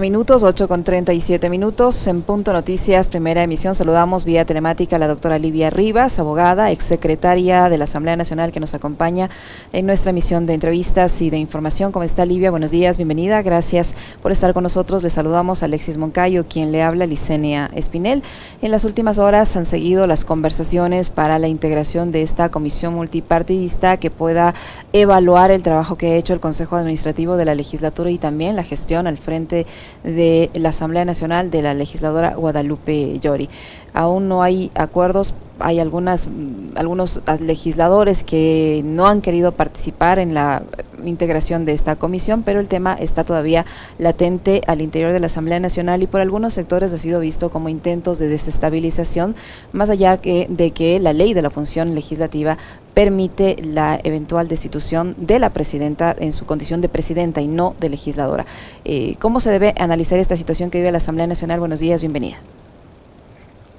minutos, 8:37 en Punto Noticias, primera emisión. Saludamos vía telemática a la doctora Livia Rivas, abogada, exsecretaria de la Asamblea Nacional, que nos acompaña en nuestra emisión de entrevistas y de información. ¿Cómo está, Livia? Buenos días, bienvenida, gracias por estar con nosotros. Le saludamos a Alexis Moncayo, quien le habla, Licenia Espinel. En las últimas horas han seguido las conversaciones para la integración de esta comisión multipartidista que pueda evaluar el trabajo que ha hecho el Consejo Administrativo de la Legislatura y también la gestión al frente de la Asamblea Nacional de la legisladora Guadalupe Llori. Aún no hay acuerdos, hay algunos legisladores que no han querido participar en la integración de esta comisión, pero el tema está todavía latente al interior de la Asamblea Nacional y por algunos sectores ha sido visto como intentos de desestabilización, más allá de que la ley de la función legislativa permite la eventual destitución de la presidenta en su condición de presidenta y no de legisladora. ¿Cómo se debe analizar esta situación que vive la Asamblea Nacional? Buenos días, bienvenida.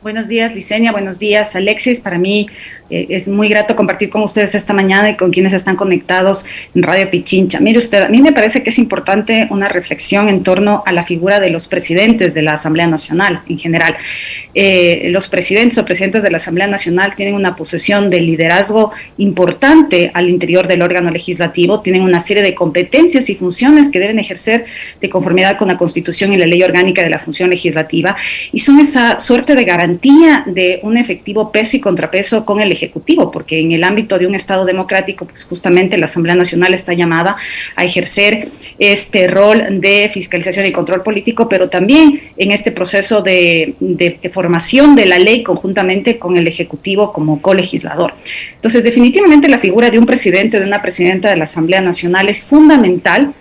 Buenos días, Licenia. Buenos días, Alexis. Para mí es muy grato compartir con ustedes esta mañana y con quienes están conectados en Radio Pichincha. Mire usted, a mí me parece que es importante una reflexión en torno a la figura de los presidentes de la Asamblea Nacional en general. Los presidentes o presidentes de la Asamblea Nacional tienen una posesión de liderazgo importante al interior del órgano legislativo, tienen una serie de competencias y funciones que deben ejercer de conformidad con la Constitución y la Ley Orgánica de la Función Legislativa y son esa suerte de garantía de un efectivo peso y contrapeso con el Ejecutivo, porque en el ámbito de un Estado democrático, pues justamente la Asamblea Nacional está llamada a ejercer este rol de fiscalización y control político, pero también en este proceso de formación de la ley conjuntamente con el Ejecutivo como colegislador. Entonces, definitivamente la figura de un presidente o de una presidenta de la Asamblea Nacional es fundamental,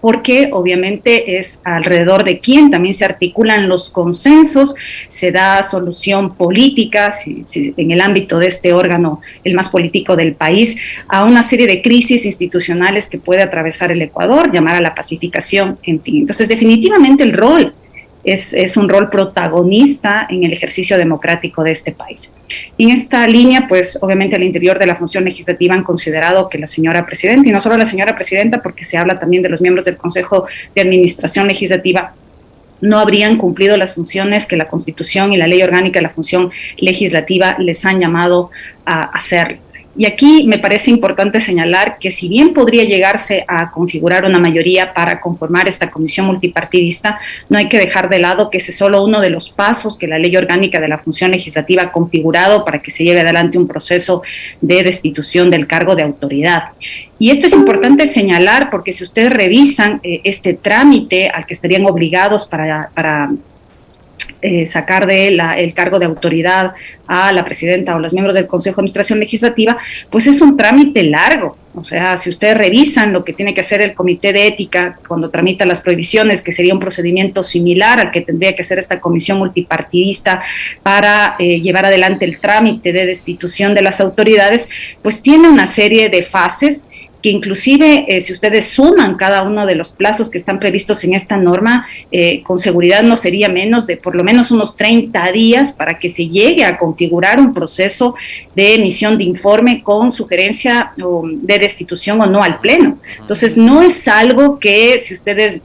porque obviamente es alrededor de quien también se articulan los consensos, se da solución política, en el ámbito de este órgano, el más político del país, a una serie de crisis institucionales que puede atravesar el Ecuador, llamar a la pacificación, en fin. Entonces, definitivamente el rol es un rol protagonista en el ejercicio democrático de este país. En esta línea, pues obviamente al interior de la función legislativa han considerado que la señora presidenta, y no solo la señora presidenta, porque se habla también de los miembros del Consejo de Administración Legislativa, no habrían cumplido las funciones que la Constitución y la Ley Orgánica de la Función Legislativa les han llamado a hacer. Y aquí me parece importante señalar que si bien podría llegarse a configurar una mayoría para conformar esta comisión multipartidista, no hay que dejar de lado que ese es solo uno de los pasos que la Ley Orgánica de la Función Legislativa ha configurado para que se lleve adelante un proceso de destitución del cargo de autoridad. Y esto es importante señalar porque si ustedes revisan este trámite al que estarían obligados para sacar de el cargo de autoridad a la presidenta o los miembros del Consejo de Administración Legislativa, pues es un trámite largo. O sea, si ustedes revisan lo que tiene que hacer el Comité de Ética cuando tramita las prohibiciones, que sería un procedimiento similar al que tendría que hacer esta comisión multipartidista para llevar adelante el trámite de destitución de las autoridades, pues tiene una serie de fases que inclusive si ustedes suman cada uno de los plazos que están previstos en esta norma, con seguridad no sería menos de por lo menos unos 30 días para que se llegue a configurar un proceso de emisión de informe con sugerencia de destitución o no al Pleno. Entonces no es algo que si ustedes,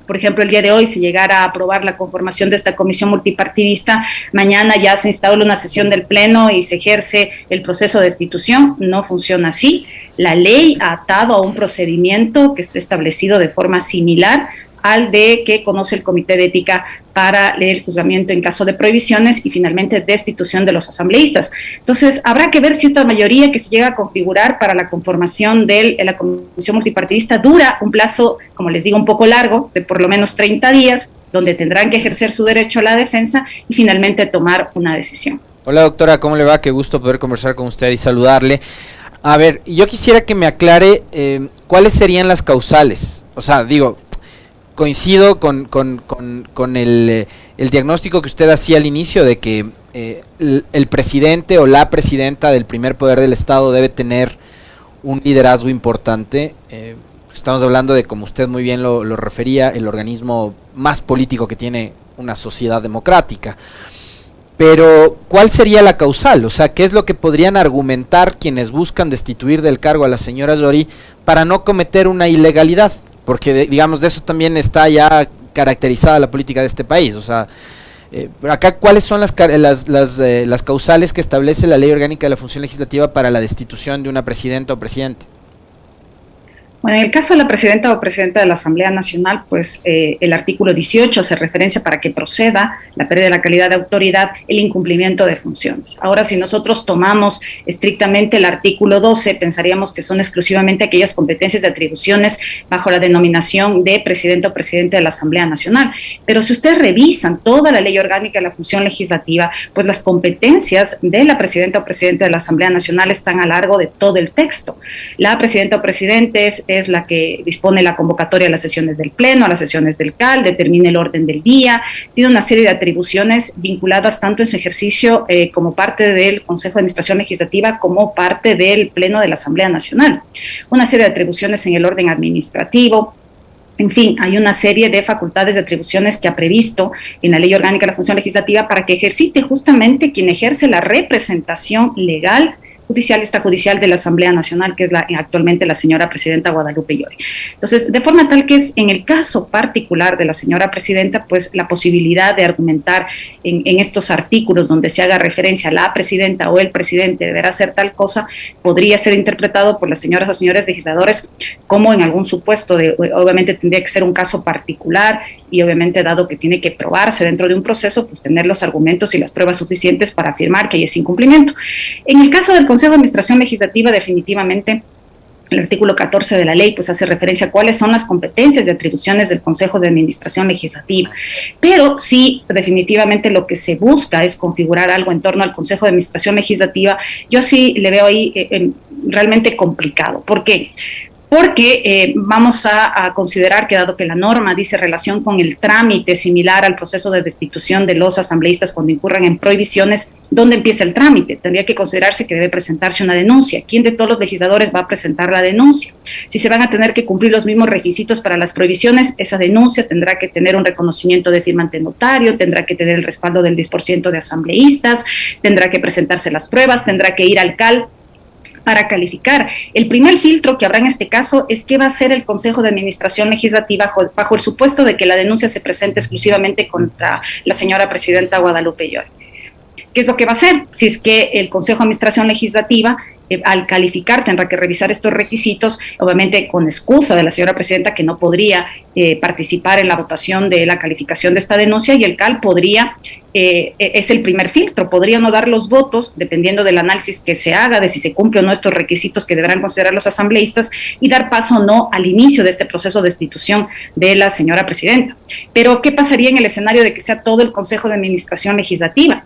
por ejemplo, el día de hoy se llegara a aprobar la conformación de esta comisión multipartidista, mañana ya se instaura una sesión del Pleno y se ejerce el proceso de destitución. No funciona así. La ley ha atado a un procedimiento que está establecido de forma similar al de que conoce el Comité de Ética para el juzgamiento en caso de prohibiciones y finalmente destitución de los asambleístas. Entonces, habrá que ver si esta mayoría que se llega a configurar para la conformación de la comisión multipartidista dura un plazo, como les digo, un poco largo, de por lo menos 30 días, donde tendrán que ejercer su derecho a la defensa y finalmente tomar una decisión. Hola doctora, ¿cómo le va? Qué gusto poder conversar con usted y saludarle. A ver, yo quisiera que me aclare cuáles serían las causales. O sea, digo, coincido con el diagnóstico que usted hacía al inicio de que el presidente o la presidenta del primer poder del Estado debe tener un liderazgo importante. Estamos hablando de, como usted muy bien lo refería, el organismo más político que tiene una sociedad democrática. Pero, ¿cuál sería la causal? O sea, ¿qué es lo que podrían argumentar quienes buscan destituir del cargo a la señora Llori para no cometer una ilegalidad? porque digamos de eso también está ya caracterizada la política de este país. O sea, acá, ¿cuáles son las causales que establece la Ley Orgánica de la Función Legislativa para la destitución de una presidenta o presidente? Bueno, en el caso de la presidenta o presidente de la Asamblea Nacional, pues el artículo 18 hace referencia para que proceda la pérdida de la calidad de autoridad, el incumplimiento de funciones. Ahora, si nosotros tomamos estrictamente el artículo 12, pensaríamos que son exclusivamente aquellas competencias de atribuciones bajo la denominación de presidente o presidente de la Asamblea Nacional. Pero si ustedes revisan toda la Ley Orgánica de la Función Legislativa, pues las competencias de la presidenta o presidente de la Asamblea Nacional están a lo largo de todo el texto. La presidenta o presidente es la que dispone la convocatoria a las sesiones del Pleno, a las sesiones del CAL, determina el orden del día, tiene una serie de atribuciones vinculadas tanto en su ejercicio como parte del Consejo de Administración Legislativa como parte del Pleno de la Asamblea Nacional. Una serie de atribuciones en el orden administrativo. En fin, hay una serie de facultades de atribuciones que ha previsto en la Ley Orgánica de la Función Legislativa para que ejercite justamente quien ejerce la representación legal, judicial y extrajudicial de la Asamblea Nacional, que es actualmente la señora presidenta Guadalupe Llori. Entonces, de forma tal que es en el caso particular de la señora presidenta, pues la posibilidad de argumentar en estos artículos donde se haga referencia a la presidenta o el presidente deberá hacer tal cosa, podría ser interpretado por las señoras o señores legisladores como en algún supuesto de, obviamente tendría que ser un caso particular y obviamente dado que tiene que probarse dentro de un proceso, pues tener los argumentos y las pruebas suficientes para afirmar que hay ese incumplimiento. En el caso del Consejo de Administración Legislativa, definitivamente, el artículo 14 de la ley pues hace referencia a cuáles son las competencias y atribuciones del Consejo de Administración Legislativa, pero sí, definitivamente lo que se busca es configurar algo en torno al Consejo de Administración Legislativa. Yo sí le veo ahí realmente complicado. ¿Por qué? Porque vamos a considerar que dado que la norma dice relación con el trámite similar al proceso de destitución de los asambleístas cuando incurran en prohibiciones, ¿dónde empieza el trámite? Tendría que considerarse que debe presentarse una denuncia. ¿Quién de todos los legisladores va a presentar la denuncia? Si se van a tener que cumplir los mismos requisitos para las prohibiciones, esa denuncia tendrá que tener un reconocimiento de firma ante notario, tendrá que tener el respaldo del 10% de asambleístas, tendrá que presentarse las pruebas, tendrá que ir al CAL para calificar. El primer filtro que habrá en este caso es qué va a hacer el Consejo de Administración Legislativa bajo el supuesto de que la denuncia se presente exclusivamente contra la señora presidenta Guadalupe Llori. ¿Qué es lo que va a hacer? Si es que el Consejo de Administración Legislativa al calificar tendrá que revisar estos requisitos, obviamente con excusa de la señora presidenta que no podría participar en la votación de la calificación de esta denuncia, y el CAL podría, es el primer filtro, podría no dar los votos dependiendo del análisis que se haga de si se cumple o no estos requisitos que deberán considerar los asambleístas y dar paso o no al inicio de este proceso de destitución de la señora presidenta. Pero ¿qué pasaría en el escenario de que sea todo el Consejo de Administración Legislativa?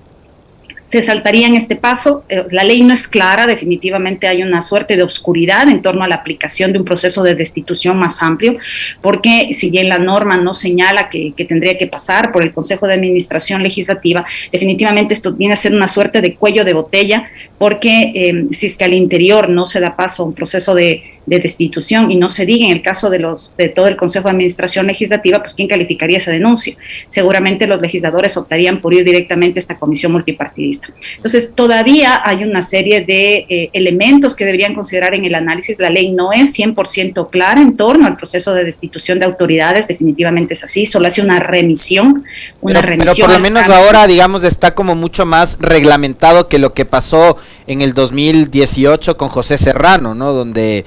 Se saltaría en este paso. La ley no es clara, definitivamente hay una suerte de obscuridad en torno a la aplicación de un proceso de destitución más amplio, porque si bien la norma no señala que tendría que pasar por el Consejo de Administración Legislativa, definitivamente esto viene a ser una suerte de cuello de botella, porque si es que al interior no se da paso a un proceso de destitución y no se diga en el caso de todo el Consejo de Administración Legislativa, pues ¿quién calificaría esa denuncia? Seguramente los legisladores optarían por ir directamente a esta comisión multipartidista. Entonces todavía hay una serie de elementos que deberían considerar en el análisis. La ley no es 100% clara en torno al proceso de destitución de autoridades, definitivamente es así, solo hace una remisión. Pero por lo menos ahora, digamos, está como mucho más reglamentado que lo que pasó en el 2018 con José Serrano, ¿no? Donde,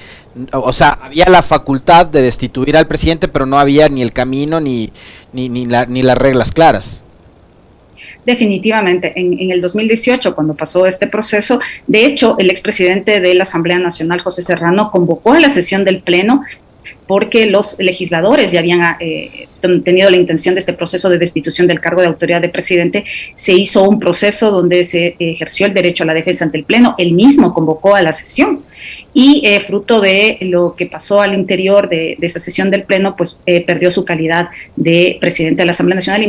o sea, había la facultad de destituir al presidente, pero no había ni el camino ni las reglas claras. Definitivamente, en el 2018, cuando pasó este proceso, de hecho, el expresidente de la Asamblea Nacional, José Serrano, convocó a la sesión del Pleno porque los legisladores ya habían tenido la intención de este proceso de destitución del cargo de autoridad de presidente. Se hizo un proceso donde se ejerció el derecho a la defensa ante el Pleno, él mismo convocó a la sesión y fruto de lo que pasó al interior de esa sesión del Pleno, pues perdió su calidad de presidente de la Asamblea Nacional y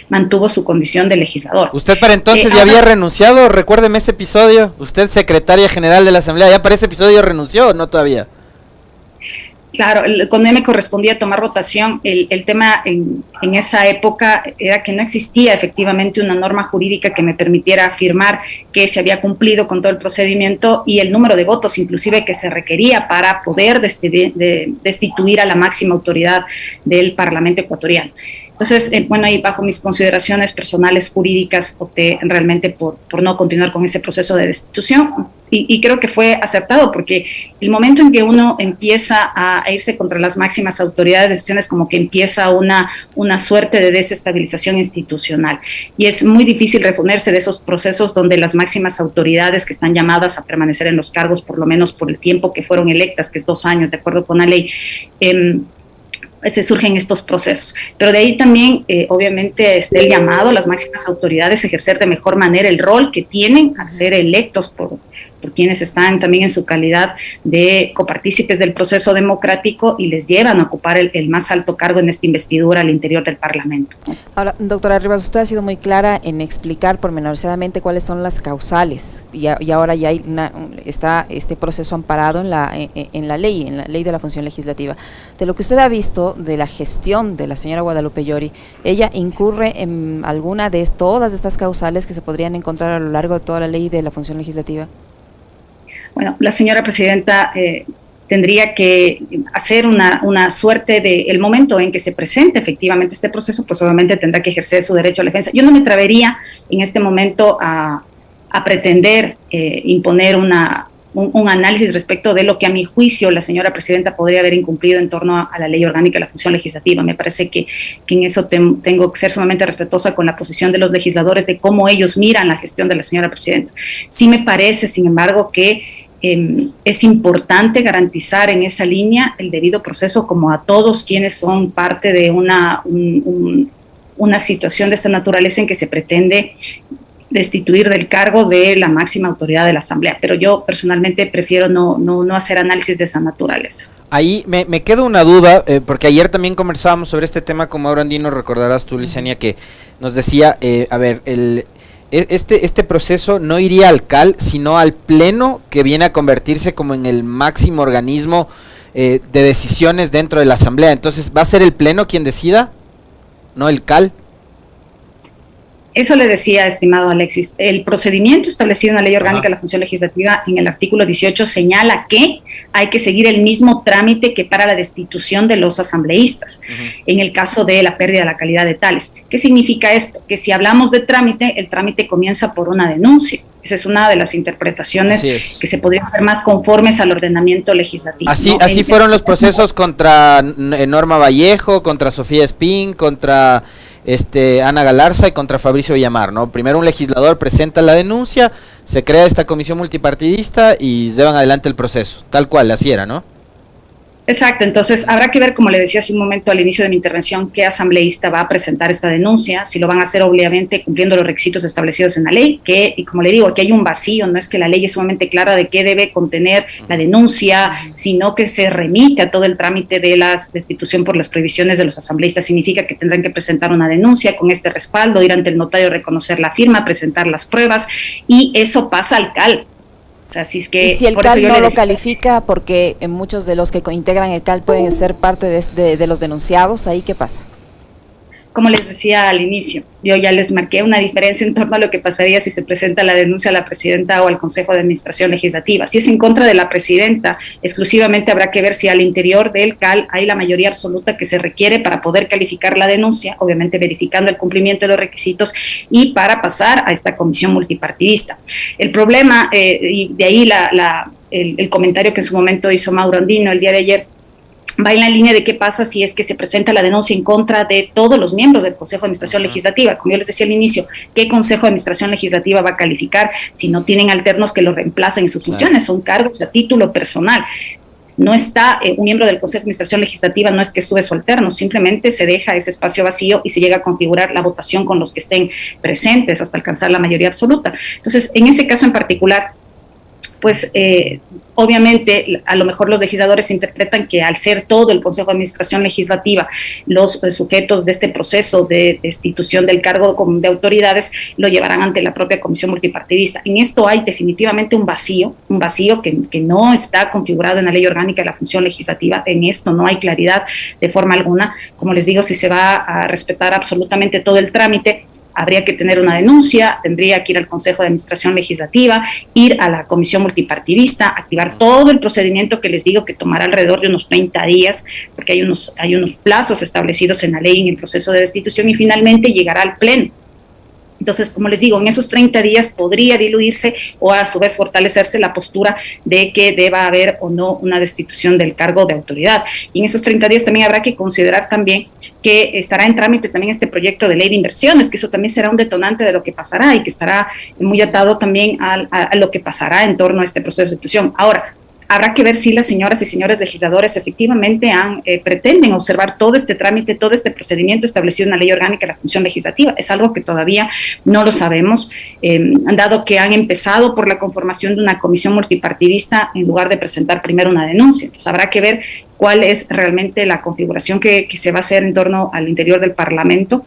mantuvo su condición de legislador. ¿Usted para entonces ya había renunciado? Recuérdeme ese episodio. Usted, secretaria general de la Asamblea, ¿ya para ese episodio renunció o no todavía? Claro, cuando me correspondía tomar votación, el tema en esa época era que no existía efectivamente una norma jurídica que me permitiera afirmar que se había cumplido con todo el procedimiento y el número de votos inclusive que se requería para poder destituir a la máxima autoridad del Parlamento ecuatoriano. Entonces, bueno, ahí bajo mis consideraciones personales jurídicas opté realmente por no continuar con ese proceso de destitución y creo que fue acertado porque el momento en que uno empieza a irse contra las máximas autoridades de decisiones como que empieza una suerte de desestabilización institucional y es muy difícil reponerse de esos procesos donde las máximas autoridades que están llamadas a permanecer en los cargos por lo menos por el tiempo que fueron electas, que es 2 años de acuerdo con la ley, se surgen estos procesos. Pero de ahí también, obviamente, está el llamado a las máximas autoridades a ejercer de mejor manera el rol que tienen al ser electos por quienes están también en su calidad de copartícipes del proceso democrático y les llevan a ocupar el más alto cargo en esta investidura al interior del Parlamento. Ahora, doctora Rivas, usted ha sido muy clara en explicar pormenorizadamente cuáles son las causales y ahora ya está este proceso amparado en la ley de la función legislativa. De lo que usted ha visto de la gestión de la señora Guadalupe Llori, ¿ella incurre en alguna de todas estas causales que se podrían encontrar a lo largo de toda la ley de la función legislativa? Bueno, la señora presidenta tendría que hacer una suerte de el momento en que se presente efectivamente este proceso, pues obviamente tendrá que ejercer su derecho a la defensa. Yo no me atrevería en este momento a pretender imponer un análisis respecto de lo que a mi juicio la señora presidenta podría haber incumplido en torno a la ley orgánica de la función legislativa. Me parece que en eso tengo que ser sumamente respetuosa con la posición de los legisladores de cómo ellos miran la gestión de la señora presidenta. Sí me parece, sin embargo, que es importante garantizar en esa línea el debido proceso como a todos quienes son parte de una situación de esta naturaleza en que se pretende destituir del cargo de la máxima autoridad de la Asamblea, pero yo personalmente prefiero no hacer análisis de esa naturaleza. Ahí me queda una duda, porque ayer también conversábamos sobre este tema con Mauro Andino, recordarás tú, Licenia, que nos decía, este proceso no iría al CAL, sino al Pleno, que viene a convertirse como en el máximo organismo de decisiones dentro de la Asamblea. Entonces, ¿va a ser el Pleno quien decida, no el CAL? Eso le decía, estimado Alexis, el procedimiento establecido en la Ley Orgánica de la Función Legislativa en el artículo 18 señala que hay que seguir el mismo trámite que para la destitución de los asambleístas, en el caso de la pérdida de la calidad de tales. ¿Qué significa esto? Que si hablamos de trámite, el trámite comienza por una denuncia. Esa es una de las interpretaciones que se podrían hacer más conformes al ordenamiento legislativo. Así fueron los procesos contra Norma Vallejo, contra Sofía Espín, contra Ana Galarza y contra Fabricio Villamar, ¿no? Primero un legislador presenta la denuncia, se crea esta comisión multipartidista y llevan adelante el proceso, tal cual, así era, ¿no? Exacto, entonces habrá que ver, como le decía hace un momento al inicio de mi intervención, qué asambleísta va a presentar esta denuncia, si lo van a hacer obviamente cumpliendo los requisitos establecidos en la ley, y como le digo, aquí hay un vacío, no es que la ley es sumamente clara de qué debe contener la denuncia, sino que se remite a todo el trámite de la destitución por las prohibiciones de los asambleístas. Significa que tendrán que presentar una denuncia con este respaldo, ir ante el notario a reconocer la firma, presentar las pruebas, y eso pasa al CAL. O sea, si el CAL no lo califica, porque muchos de los que integran el CAL pueden ser parte de los denunciados, ¿ahí qué pasa? Como les decía al inicio, yo ya les marqué una diferencia en torno a lo que pasaría si se presenta la denuncia a la presidenta o al Consejo de Administración Legislativa. Si es en contra de la presidenta, exclusivamente habrá que ver si al interior del CAL hay la mayoría absoluta que se requiere para poder calificar la denuncia, obviamente verificando el cumplimiento de los requisitos y para pasar a esta comisión multipartidista. El problema, y de ahí el comentario que en su momento hizo Mauro Andino el día de ayer, va en la línea de qué pasa si es que se presenta la denuncia en contra de todos los miembros del Consejo de Administración Legislativa. Como yo les decía al inicio, ¿qué Consejo de Administración Legislativa va a calificar si no tienen alternos que lo reemplacen en sus funciones? Son cargos a título personal. No está un miembro del Consejo de Administración Legislativa, no es que sube su alterno, simplemente se deja ese espacio vacío y se llega a configurar la votación con los que estén presentes hasta alcanzar la mayoría absoluta. Entonces, en ese caso en particular, pues obviamente a lo mejor los legisladores interpretan que al ser todo el Consejo de Administración Legislativa los sujetos de este proceso de destitución del cargo de autoridades, lo llevarán ante la propia comisión multipartidista. En esto hay definitivamente un vacío que no está configurado en la ley orgánica de la función legislativa. En esto no hay claridad de forma alguna. Como les digo, si se va a respetar absolutamente todo el trámite, habría que tener una denuncia, tendría que ir al Consejo de Administración Legislativa, ir a la Comisión Multipartidista, activar todo el procedimiento que les digo que tomará alrededor de unos 30 días, porque hay unos plazos establecidos en la ley en el proceso de destitución, y finalmente llegará al Pleno. Entonces, como les digo, en esos 30 días podría diluirse o a su vez fortalecerse la postura de que deba haber o no una destitución del cargo de autoridad. Y en esos 30 días también habrá que considerar también que estará en trámite también este proyecto de ley de inversiones, que eso también será un detonante de lo que pasará y que estará muy atado también a lo que pasará en torno a este proceso de destitución. Ahora, habrá que ver si las señoras y señores legisladores efectivamente pretenden observar todo este trámite, todo este procedimiento establecido en la ley orgánica de la función legislativa. Es algo que todavía no lo sabemos, dado que han empezado por la conformación de una comisión multipartidista en lugar de presentar primero una denuncia. Entonces habrá que ver cuál es realmente la configuración que se va a hacer en torno al interior del Parlamento,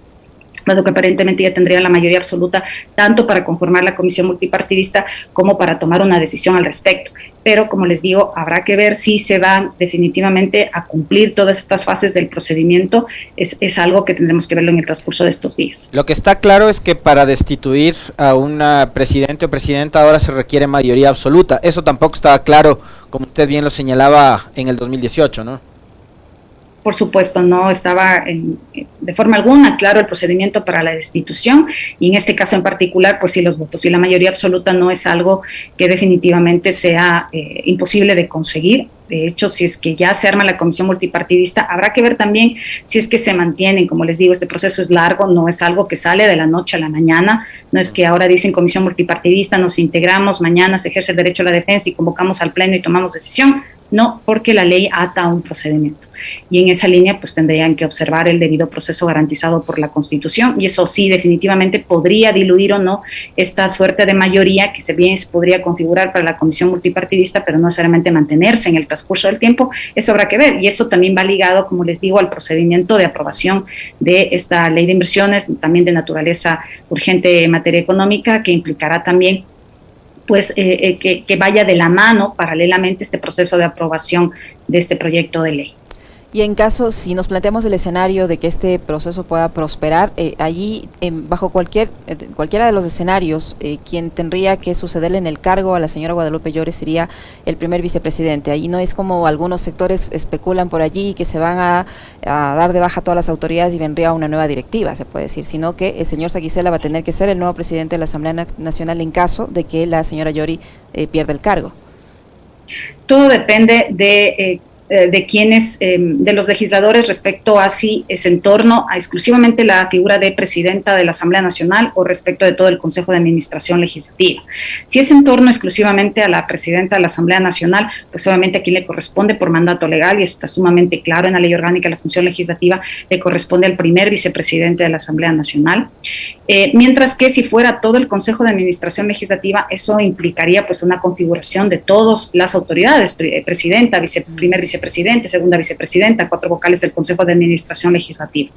dado que aparentemente ya tendría la mayoría absoluta tanto para conformar la comisión multipartidista como para tomar una decisión al respecto. Pero, como les digo, habrá que ver si se van definitivamente a cumplir todas estas fases del procedimiento. Es algo que tendremos que verlo en el transcurso de estos días. Lo que está claro es que para destituir a una presidente o presidenta ahora se requiere mayoría absoluta. Eso tampoco estaba claro, como usted bien lo señalaba, en el 2018, ¿no? Por supuesto, no estaba de forma alguna claro el procedimiento para la destitución, y en este caso en particular, pues sí, los votos y la mayoría absoluta no es algo que definitivamente sea imposible de conseguir. De hecho, si es que ya se arma la comisión multipartidista, habrá que ver también si es que se mantienen. Como les digo, este proceso es largo, no es algo que sale de la noche a la mañana, no es que ahora dicen comisión multipartidista, nos integramos, mañana se ejerce el derecho a la defensa y convocamos al pleno y tomamos decisión. No, porque la ley ata a un procedimiento. Y en esa línea, pues tendrían que observar el debido proceso garantizado por la Constitución, y eso sí, definitivamente podría diluir o no esta suerte de mayoría que se bien se podría configurar para la comisión multipartidista, pero no necesariamente mantenerse en el transcurso del tiempo. Eso habrá que ver, y eso también va ligado, como les digo, al procedimiento de aprobación de esta ley de inversiones, también de naturaleza urgente en materia económica, que implicará también pues que vaya de la mano paralelamente este proceso de aprobación de este proyecto de ley. Y en caso, si nos planteamos el escenario de que este proceso pueda prosperar, allí, bajo cualquiera de los escenarios, quien tendría que sucederle en el cargo a la señora Guadalupe Llores sería el primer vicepresidente. Allí no es como algunos sectores especulan por allí que se van a dar de baja a todas las autoridades y vendría una nueva directiva, se puede decir, sino que el señor Saquicela va a tener que ser el nuevo presidente de la Asamblea Nacional en caso de que la señora Llori pierda el cargo. Todo depende de quienes, de los legisladores respecto a si es en torno a exclusivamente la figura de presidenta de la Asamblea Nacional o respecto de todo el Consejo de Administración Legislativa. Si es en torno exclusivamente a la presidenta de la Asamblea Nacional, pues obviamente a quien le corresponde por mandato legal, y eso está sumamente claro en la Ley Orgánica de la Función Legislativa, le corresponde al primer vicepresidente de la Asamblea Nacional. Mientras que si fuera todo el Consejo de Administración Legislativa, eso implicaría pues una configuración de todas las autoridades, presidenta, primer vicepresidente, segunda vicepresidenta, 4 vocales del Consejo de Administración Legislativa.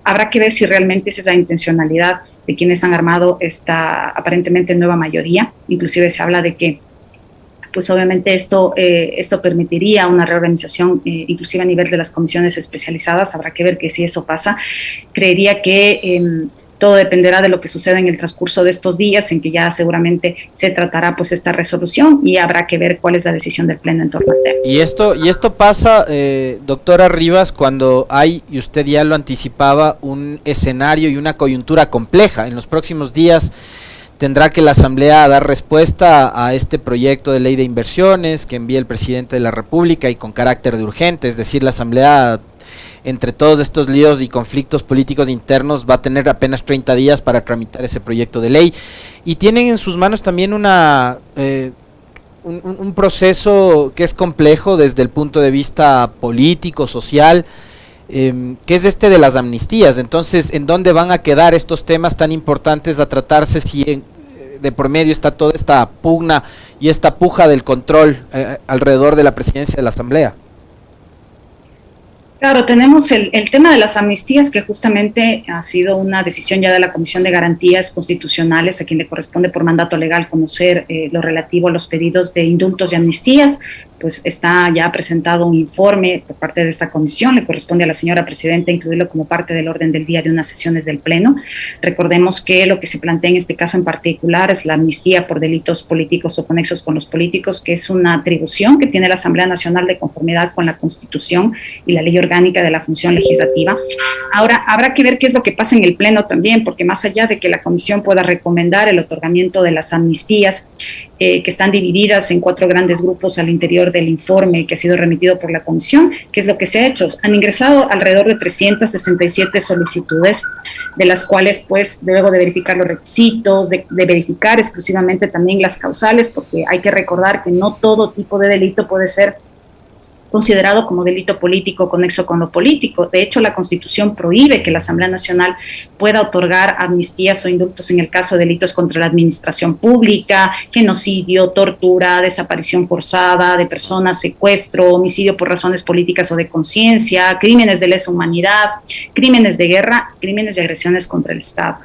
Habrá que ver si realmente esa es la intencionalidad de quienes han armado esta aparentemente nueva mayoría. Inclusive se habla de que pues obviamente esto permitiría una reorganización inclusive a nivel de las comisiones especializadas. Habrá que ver que si eso pasa. Creería que todo dependerá de lo que suceda en el transcurso de estos días, en que ya seguramente se tratará pues esta resolución, y habrá que ver cuál es la decisión del Pleno en torno al tema. Y esto pasa, doctora Rivas, cuando hay, y usted ya lo anticipaba, un escenario y una coyuntura compleja. En los próximos días tendrá que la Asamblea dar respuesta a este proyecto de ley de inversiones que envía el presidente de la República y con carácter de urgente, es decir, la Asamblea, entre todos estos líos y conflictos políticos internos, va a tener apenas 30 días para tramitar ese proyecto de ley, y tienen en sus manos también un proceso que es complejo desde el punto de vista político, social, que es de las amnistías. Entonces, ¿en dónde van a quedar estos temas tan importantes a tratarse si de por medio está toda esta pugna y esta puja del control alrededor de la presidencia de la Asamblea. Claro, tenemos el tema de las amnistías, que justamente ha sido una decisión ya de la Comisión de Garantías Constitucionales, a quien le corresponde por mandato legal conocer lo relativo a los pedidos de indultos y amnistías. Pues está ya presentado un informe por parte de esta comisión, le corresponde a la señora presidenta incluirlo como parte del orden del día de unas sesiones del Pleno. Recordemos que lo que se plantea en este caso en particular es la amnistía por delitos políticos o conexos con los políticos, que es una atribución que tiene la Asamblea Nacional de conformidad con la Constitución y la Ley Orgánica de la Función Legislativa. Ahora, habrá que ver qué es lo que pasa en el Pleno también, porque más allá de que la comisión pueda recomendar el otorgamiento de las amnistías, que están divididas en 4 grandes grupos al interior del informe que ha sido remitido por la comisión, ¿qué es lo que se ha hecho? Han ingresado alrededor de 367 solicitudes, de las cuales, pues, luego de verificar los requisitos, de verificar exclusivamente también las causales, porque hay que recordar que no todo tipo de delito puede ser considerado como delito político conexo con lo político. De hecho, la Constitución prohíbe que la Asamblea Nacional pueda otorgar amnistías o indultos en el caso de delitos contra la administración pública, genocidio, tortura, desaparición forzada de personas, secuestro, homicidio por razones políticas o de conciencia, crímenes de lesa humanidad, crímenes de guerra, crímenes de agresiones contra el Estado.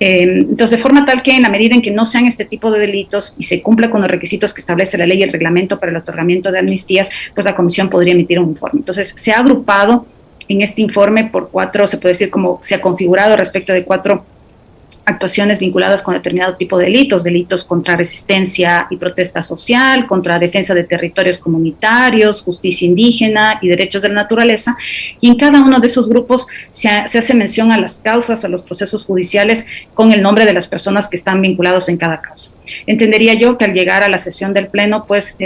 Entonces, de forma tal que en la medida en que no sean este tipo de delitos y se cumpla con los requisitos que establece la ley y el reglamento para el otorgamiento de amnistías, pues la comisión podría emitir un informe. Entonces, se ha agrupado en este informe por 4, se puede decir como se ha configurado respecto de 4 actuaciones vinculadas con determinado tipo de delitos, delitos contra resistencia y protesta social, contra defensa de territorios comunitarios, justicia indígena y derechos de la naturaleza, y en cada uno de esos grupos se hace mención a las causas, a los procesos judiciales con el nombre de las personas que están vinculados en cada causa. Entendería yo que al llegar a la sesión del Pleno, pues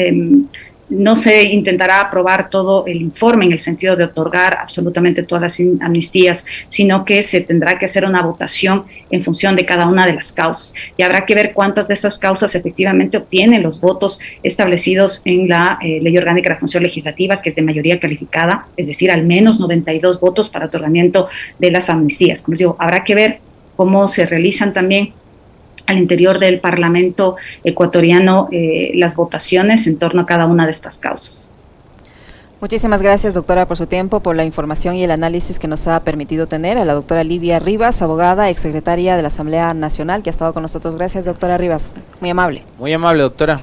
no se intentará aprobar todo el informe en el sentido de otorgar absolutamente todas las amnistías, sino que se tendrá que hacer una votación en función de cada una de las causas. Y habrá que ver cuántas de esas causas efectivamente obtienen los votos establecidos en la Ley Orgánica de la Función Legislativa, que es de mayoría calificada, es decir, al menos 92 votos para otorgamiento de las amnistías. Como les digo, habrá que ver cómo se realizan también al interior del Parlamento ecuatoriano las votaciones en torno a cada una de estas causas. Muchísimas gracias, doctora, por su tiempo, por la información y el análisis que nos ha permitido tener. A la doctora Livia Rivas, abogada, exsecretaria de la Asamblea Nacional, que ha estado con nosotros. Gracias, doctora Rivas. Muy amable. Muy amable, doctora.